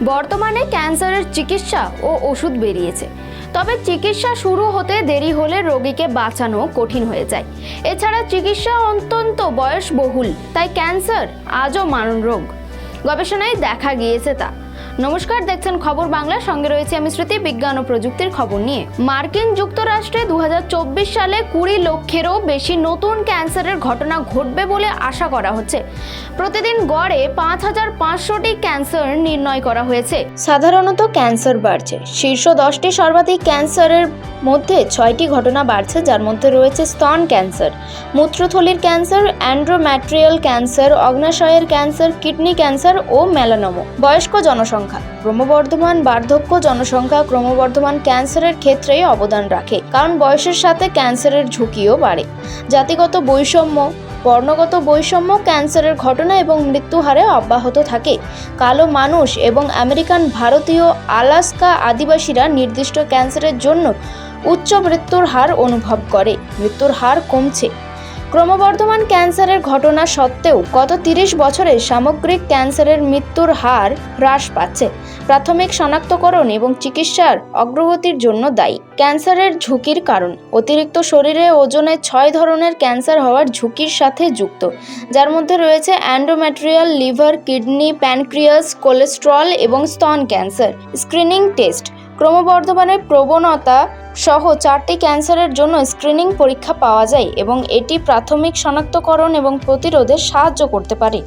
বর্তমানে ক্যান্সারের চিকিৎসা ও ওষুধ বেরিয়েছে, তবে চিকিৎসা শুরু হতে দেরি হলে রোগীকে বাঁচানো কঠিন হয়ে যায়। এছাড়া চিকিৎসা অত্যন্ত বয়সবহুল, তাই ক্যান্সার আজও মারণ রোগ। গবেষণায় দেখা গিয়েছে তা। নমস্কার, দেখছেন খবর বাংলা, সঙ্গে রয়েছে আমি শ্রুতি। বিজ্ঞান ও প্রযুক্তির খবর নিয়ে মার্কিন যুক্তরাষ্ট্রে 2024 সালে 20 লক্ষেরও বেশি নতুন ক্যান্সারের ঘটনা ঘটবে বলে আশা করা হচ্ছে। প্রতিদিন গড়ে 5500টি ক্যান্সার নির্ণয় করা হয়েছে। সাধারণত ক্যান্সার বাড়ছে। শীর্ষ 10টি সর্বাধিক ক্যান্সারের মধ্যে 6টি ঘটনা বাড়ছে, যার মধ্যে রয়েছে স্তন ক্যান্সার, মূত্রথলির ক্যান্সার, অ্যান্ড্রোম্যাট্রিয়াল ক্যান্সার, অগ্নাশয়ের ক্যান্সার, কিডনি ক্যান্সার ও মেলানোমা। বয়স্ক জনসংখ্যা, ক্রমবর্ধমান বার্ধক্য জনসংখ্যা ক্রমবর্ধমান ক্যান্সারের ক্ষেত্রে অবদান রাখে, কারণ বয়সের সাথে ক্যান্সারের ঝুঁকিও বাড়ে। জাতিগত বৈষম্য, বর্ণগত বৈষম্য ক্যান্সারের ঘটনা এবং মৃত্যু হারে অব্যাহত থাকে। কালো মানুষ এবং আমেরিকান ভারতীয় আলাস্কা আদিবাসীরা নির্দিষ্ট ক্যান্সারের জন্য উচ্চ মৃত্যুর হার অনুভব করে। মৃত্যুর হার কমছে। ক্রমবর্ধমান ক্যান্সারের ঘটনা সত্ত্বেও গত 30 বছরে সামগ্রিক ক্যান্সারের মৃত্যুর হার হ্রাস পাচ্ছে। প্রাথমিক শনাক্তকরণ এবং চিকিৎসার অগ্রগতির জন্য দায়ী। ক্যান্সারের ঝুঁকির কারণ, অতিরিক্ত শরীরে ওজনে 6 ধরনের ক্যান্সার হওয়ার ঝুঁকির সাথে যুক্ত, যার মধ্যে রয়েছে অ্যান্ড্রোম্যাট্রিয়াল, লিভার, কিডনি, প্যানক্রিয়াস, কোলেস্টেরল এবং স্তন ক্যান্সার। স্ক্রিনিং টেস্ট, ক্রমবর্ধমানের প্রবণতা সহ 4টি ক্যান্সারের জন্য স্ক্রিনিং পরীক্ষা পাওয়া যায় এবং এটি প্রাথমিক শনাক্তকরণ এবং প্রতিরোধে সাহায্য করতে পারে।